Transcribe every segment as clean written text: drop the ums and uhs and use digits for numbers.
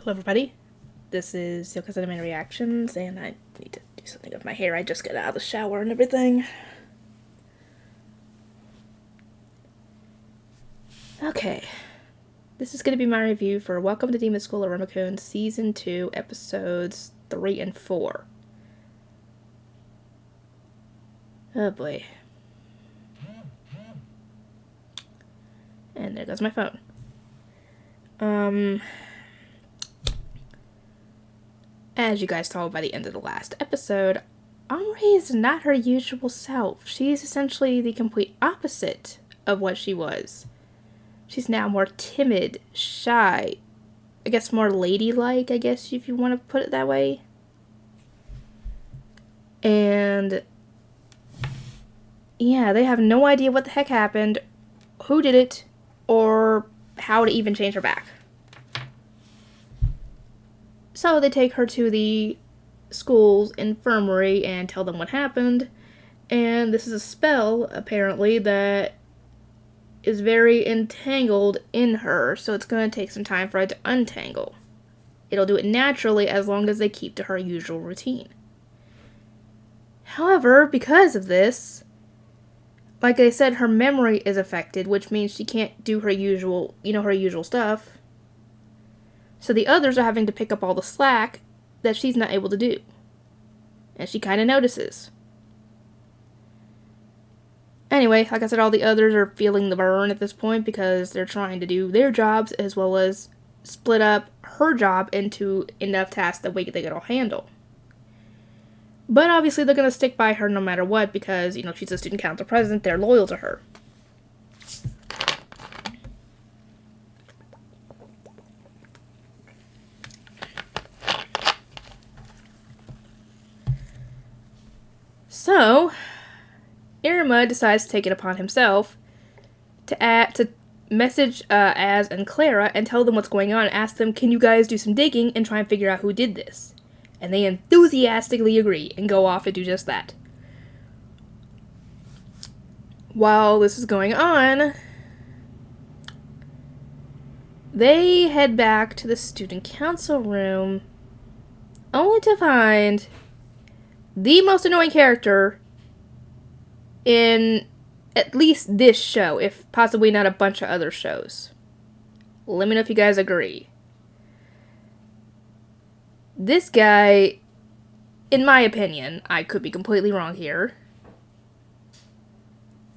Hello everybody, this is Yoko's Anime Reactions, and I need to do something with my hair. I just got out of the shower and everything. Okay, this is going to be my review for Welcome to Demon School Iruma Kun Season 2, Episodes 3 and 4. Oh boy. And there goes my phone. As you guys saw by the end of the last episode, Omri is not her usual self. She's essentially the complete opposite of what she was. She's now more timid, shy, I guess more ladylike, I guess if you want to put it that way. And yeah, they have no idea what the heck happened, who did it, or how to even change her back. So they take her to the school's infirmary and tell them what happened. And this is a spell, apparently, that is very entangled in her. So it's going to take some time for it to untangle. It'll do it naturally as long as they keep to her usual routine. However, because of this, like I said, her memory is affected, which means she can't do her usual, her usual stuff. So the others are having to pick up all the slack that she's not able to do. And she kind of notices. Anyway, like I said, all the others are feeling the burn at this point because they're trying to do their jobs as well as split up her job into enough tasks that they can all handle. But obviously they're going to stick by her no matter what because, she's a student council president. They're loyal to her. So, Iruma decides to take it upon himself to message Az and Clara and tell them what's going on and ask them, can you guys do some digging and try and figure out who did this? And they enthusiastically agree and go off and do just that. While this is going on, they head back to the student council room only to find the most annoying character in at least this show, if possibly not a bunch of other shows. Let me know if you guys agree. This guy, in my opinion, I could be completely wrong here,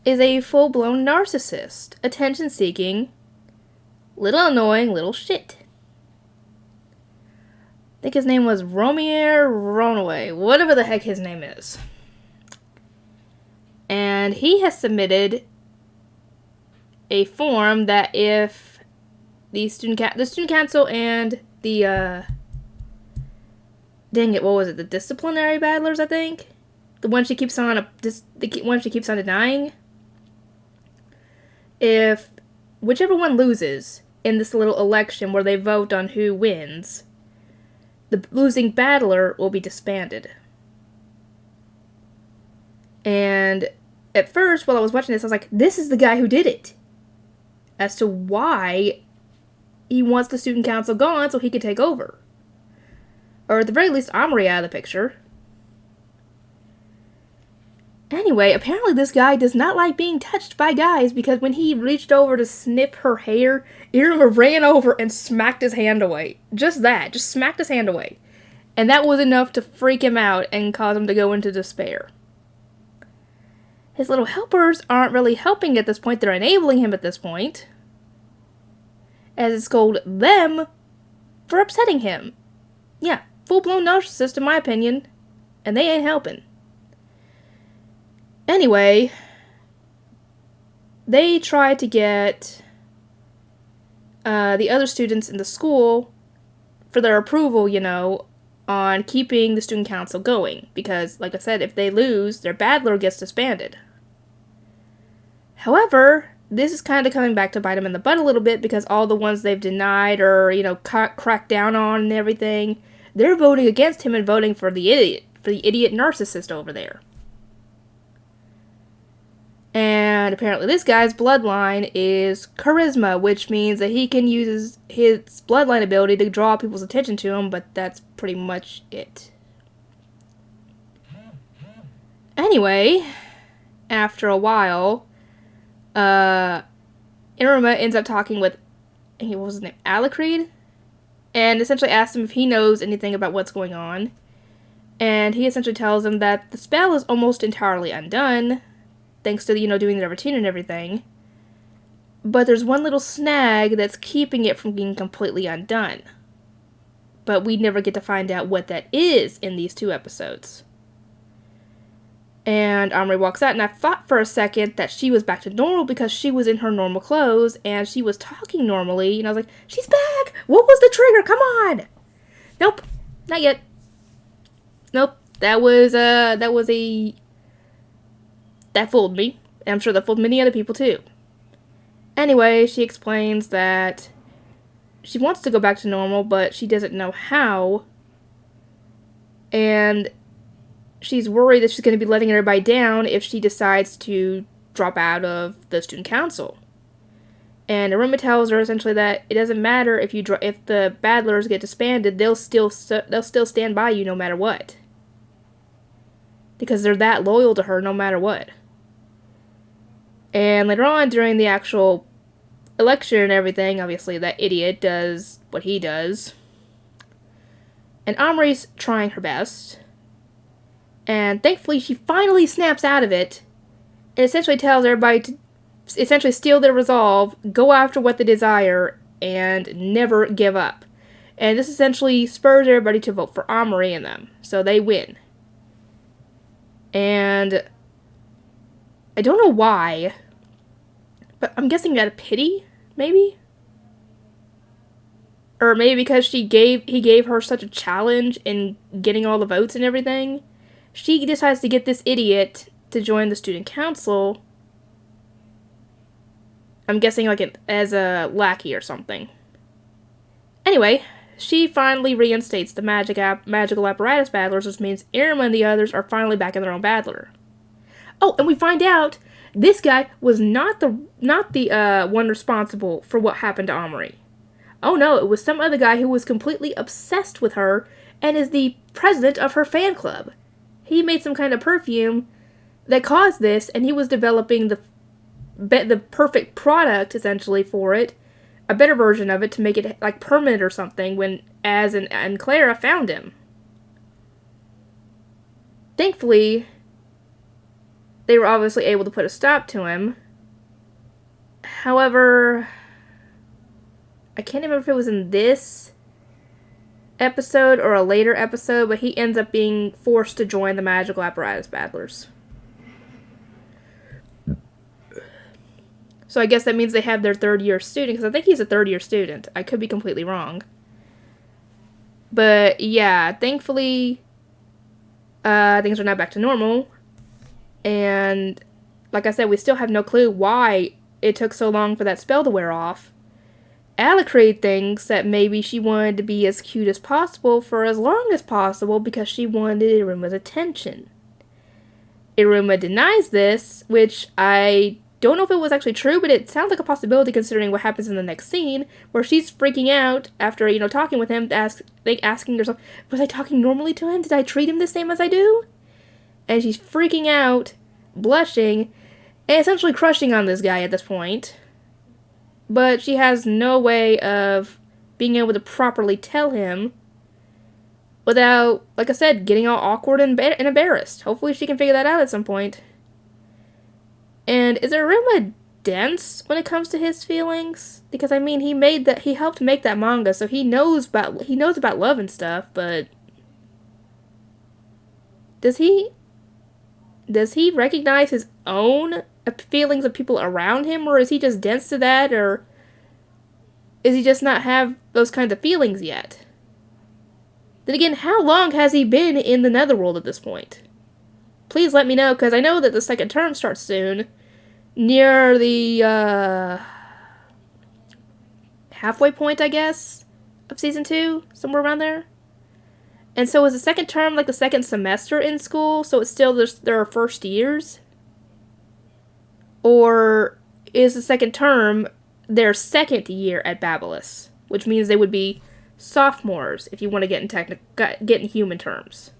is a full-blown narcissist, attention-seeking, little annoying little shit. I think his name was Romier Ronaway, whatever the heck his name is. And he has submitted a form that if the student council and the, dang it, what was it? The disciplinary battlers, I think? The one she keeps on, denying. If whichever one loses in this little election where they vote on who wins, the losing battler will be disbanded. And at first, while I was watching this, I was like, this is the guy who did it. As to why he wants the student council gone so he could take over. Or at the very least, Omri out of the picture. Anyway, apparently this guy does not like being touched by guys because when he reached over to snip her hair, Iruma ran over and smacked his hand away. Just that. Just smacked his hand away. And that was enough to freak him out and cause him to go into despair. His little helpers aren't really helping at this point. They're enabling him at this point. As it scold them for upsetting him. Yeah, full-blown narcissist in my opinion. And they ain't helping. Anyway, they try to get the other students in the school for their approval, on keeping the student council going. Because, like I said, if they lose, their battler gets disbanded. However, this is kind of coming back to bite them in the butt a little bit because all the ones they've denied or, cracked down on and everything, they're voting against him and voting for the idiot narcissist over there. And apparently this guy's bloodline is charisma, which means that he can use his bloodline ability to draw people's attention to him, but that's pretty much it. Anyway, after a while, Iruma ends up talking with, what was his name, Alacreed? And essentially asks him if he knows anything about what's going on. And he essentially tells him that the spell is almost entirely undone, thanks to, doing the routine and everything. But there's one little snag that's keeping it from being completely undone. But we never get to find out what that is in these 2 episodes. And Omri walks out, and I thought for a second that she was back to normal because she was in her normal clothes, and she was talking normally, and I was like, she's back! What was the trigger? Come on! Nope. Not yet. Nope. That fooled me. And I'm sure that fooled many other people too. Anyway, she explains that she wants to go back to normal, but she doesn't know how. And she's worried that she's going to be letting everybody down if she decides to drop out of the student council. And Iruma tells her essentially that it doesn't matter if the battlers get disbanded, they'll still stand by you no matter what. Because they're that loyal to her no matter what. And later on, during the actual election and everything, obviously that idiot does what he does. And Omri's trying her best. And thankfully, she finally snaps out of it. And essentially tells everybody to essentially steal their resolve, go after what they desire, and never give up. And this essentially spurs everybody to vote for Omri and them. So they win. And I don't know why, but I'm guessing out of pity, maybe? Or maybe because he gave her such a challenge in getting all the votes and everything, she decides to get this idiot to join the student council. I'm guessing as a lackey or something. Anyway, she finally reinstates the magical apparatus battlers, which means Iruma and the others are finally back in their own battler. Oh, and we find out this guy was not the one responsible for what happened to Omri. Oh no, it was some other guy who was completely obsessed with her and is the president of her fan club. He made some kind of perfume that caused this, and he was developing the perfect product essentially for it. A better version of it to make it permanent or something when Az and Clara found him. Thankfully, they were obviously able to put a stop to him. However, I can't remember if it was in this episode or a later episode, but he ends up being forced to join the magical apparatus battlers. So I guess that means they have their 3rd-year student, because I think he's a 3rd-year student. I could be completely wrong. But yeah, thankfully, things are now back to normal. And like I said, we still have no clue why it took so long for that spell to wear off. Alacreed thinks that maybe she wanted to be as cute as possible for as long as possible because she wanted Iruma's attention. Iruma denies this, which I don't know if it was actually true, but it sounds like a possibility considering what happens in the next scene, where she's freaking out after, talking with him, asking herself, was I talking normally to him? Did I treat him the same as I do? And she's freaking out, blushing, and essentially crushing on this guy at this point. But she has no way of being able to properly tell him without, like I said, getting all awkward and embarrassed. Hopefully she can figure that out at some point. And is Iruma dense when it comes to his feelings? Because he helped make that manga, so he knows about love and stuff, but does he recognize his own feelings of people around him, or is he just dense to that, or is he just not have those kinds of feelings yet? Then again, how long has he been in the Netherworld at this point? Please let me know, because I know that the 2nd term starts soon, near the halfway point, I guess, of season 2, somewhere around there. And so is the 2nd term the 2nd semester in school, so it's still their first years? Or is the second term their second year at Babylos, which means they would be sophomores if you want to get in human terms.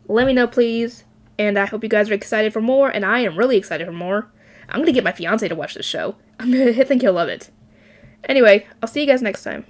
Let me know, please, and I hope you guys are excited for more, and I am really excited for more. I'm gonna get my fiance to watch this show. I think he'll love it. Anyway, I'll see you guys next time.